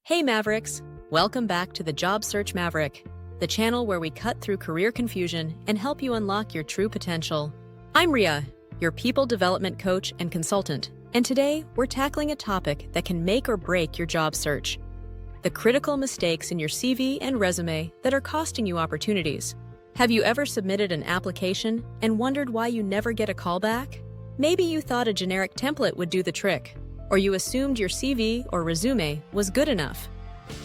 Hey Mavericks! Welcome back to the Job Search Maverick, the channel where we cut through career confusion and help you unlock your true potential. I'm Ria, your people development coach and consultant, and today we're tackling a topic that can make or break your job search: the critical mistakes in your CV and resume that are costing you opportunities. Have you ever submitted an application and wondered why you never get a call back? Maybe you thought a generic template would do the trick, or you assumed your CV or resume was good enough.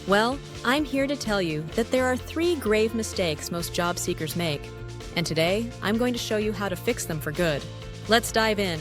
Well, I'm here to tell you that there are 3 grave mistakes most job seekers make, and today I'm going to show you how to fix them for good. Let's dive in.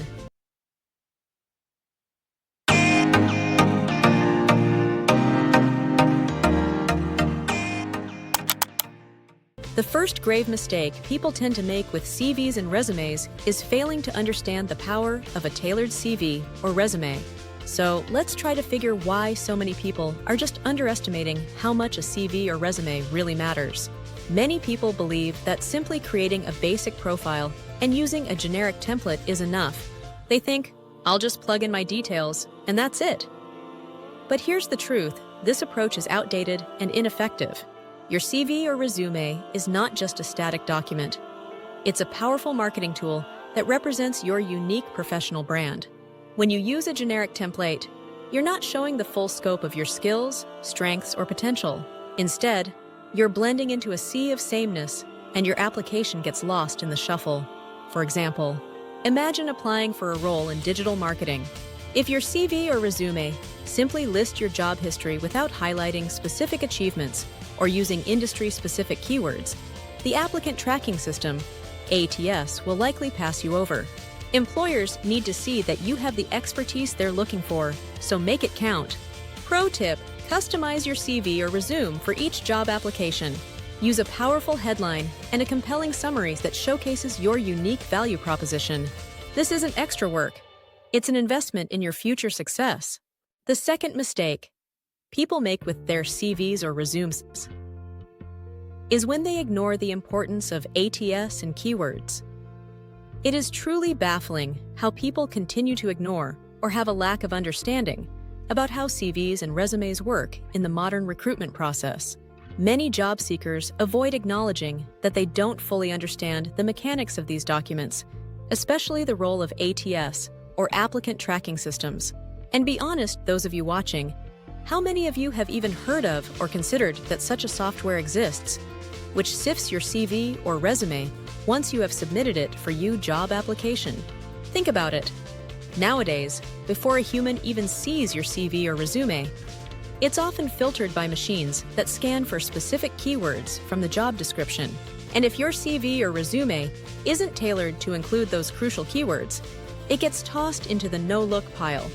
The first grave mistake people tend to make with CVs and resumes is failing to understand the power of a tailored CV or resume. So let's try to figure why so many people are just underestimating how much a CV or resume really matters. Many people believe that simply creating a basic profile and using a generic template is enough. They think, I'll just plug in my details, and that's it. But here's the truth: this approach is outdated and ineffective. Your CV or resume is not just a static document. It's a powerful marketing tool that represents your unique professional brand. When you use a generic template, you're not showing the full scope of your skills, strengths, or potential. Instead, you're blending into a sea of sameness, and your application gets lost in the shuffle. For example, imagine applying for a role in digital marketing. If your CV or resume simply list your job history without highlighting specific achievements or using industry-specific keywords, the applicant tracking system, ATS, will likely pass you over. Employers need to see that you have the expertise they're looking for, so make it count. Pro tip: customize your CV or resume for each job application. Use a powerful headline and a compelling summary that showcases your unique value proposition. This isn't extra work. It's an investment in your future success. The second mistake people make with their CVs or resumes is when they ignore the importance of ATS and keywords. It is truly baffling how people continue to ignore or have a lack of understanding about how CVs and resumes work in the modern recruitment process. Many job seekers avoid acknowledging that they don't fully understand the mechanics of these documents, especially the role of ATS or applicant tracking systems. And be honest, those of you watching, how many of you have even heard of or considered that such a software exists, which sifts your CV or resume once you have submitted it for your job application? Think about it. Nowadays, before a human even sees your CV or resume, it's often filtered by machines that scan for specific keywords from the job description. And if your CV or resume isn't tailored to include those crucial keywords, it gets tossed into the no-look pile,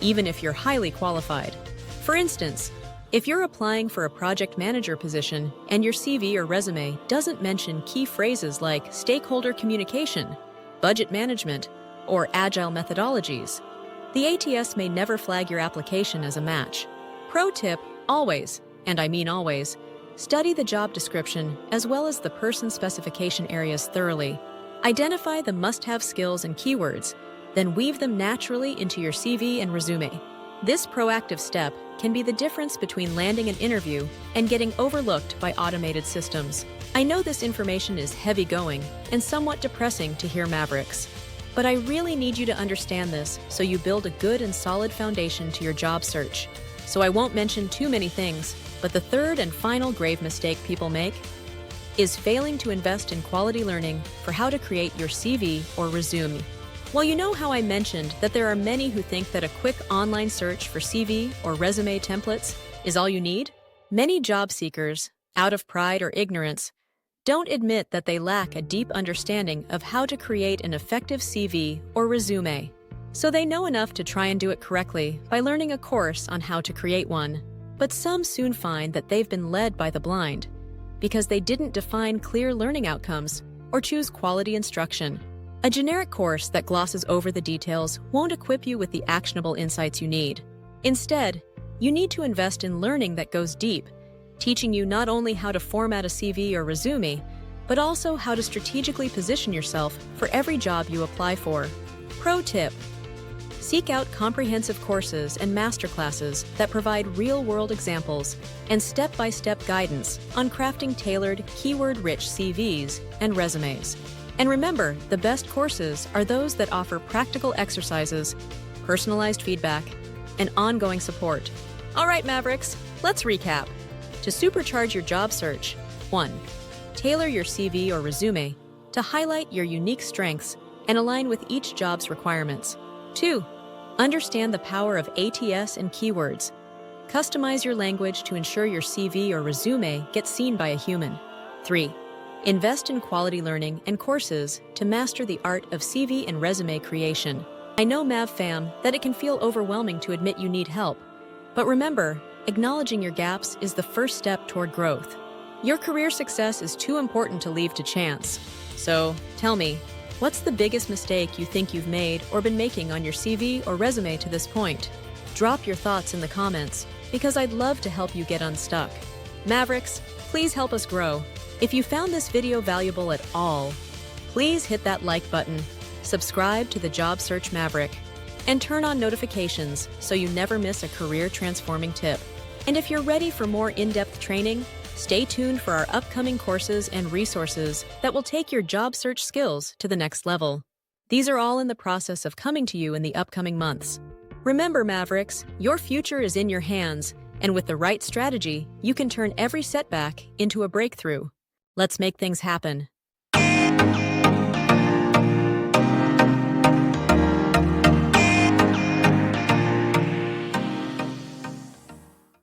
even if you're highly qualified. For instance, if you're applying for a project manager position and your CV or resume doesn't mention key phrases like stakeholder communication, budget management, or agile methodologies, the ATS may never flag your application as a match. Pro tip: always, and I mean always, study the job description as well as the person specification areas thoroughly. Identify the must-have skills and keywords, then weave them naturally into your CV and resume. This proactive step can be the difference between landing an interview and getting overlooked by automated systems. I know this information is heavy-going and somewhat depressing to hear, Mavericks, but I really need you to understand this so you build a good and solid foundation to your job search. So I won't mention too many things, but the third and final grave mistake people make is failing to invest in quality learning for how to create your CV or resume. Well, you know how I mentioned that there are many who think that a quick online search for CV or resume templates is all you need? Many job seekers, out of pride or ignorance, don't admit that they lack a deep understanding of how to create an effective CV or resume. So they know enough to try and do it correctly by learning a course on how to create one. But some soon find that they've been led by the blind because they didn't define clear learning outcomes or choose quality instruction. A generic course that glosses over the details won't equip you with the actionable insights you need. Instead, you need to invest in learning that goes deep, teaching you not only how to format a CV or resume, but also how to strategically position yourself for every job you apply for. Pro tip: Seek out comprehensive courses and masterclasses that provide real-world examples and step-by-step guidance on crafting tailored, keyword-rich CVs and resumes. And remember, the best courses are those that offer practical exercises, personalized feedback, and ongoing support. All right, Mavericks, let's recap. To supercharge your job search, 1. Tailor your CV or resume to highlight your unique strengths and align with each job's requirements. 2. Understand the power of ATS and keywords. Customize your language to ensure your CV or resume gets seen by a human. 3. Invest in quality learning and courses to master the art of CV and resume creation. I know, Mav fam, that it can feel overwhelming to admit you need help. But remember, acknowledging your gaps is the first step toward growth. Your career success is too important to leave to chance. So, tell me, what's the biggest mistake you think you've made or been making on your CV or resume to this point? Drop your thoughts in the comments, because I'd love to help you get unstuck. Mavericks, please help us grow. If you found this video valuable at all, please hit that like button, subscribe to the Job Search Maverick, and turn on notifications so you never miss a career-transforming tip. And if you're ready for more in-depth training, stay tuned for our upcoming courses and resources that will take your job search skills to the next level. These are all in the process of coming to you in the upcoming months. Remember, Mavericks, your future is in your hands, and with the right strategy, you can turn every setback into a breakthrough. Let's make things happen.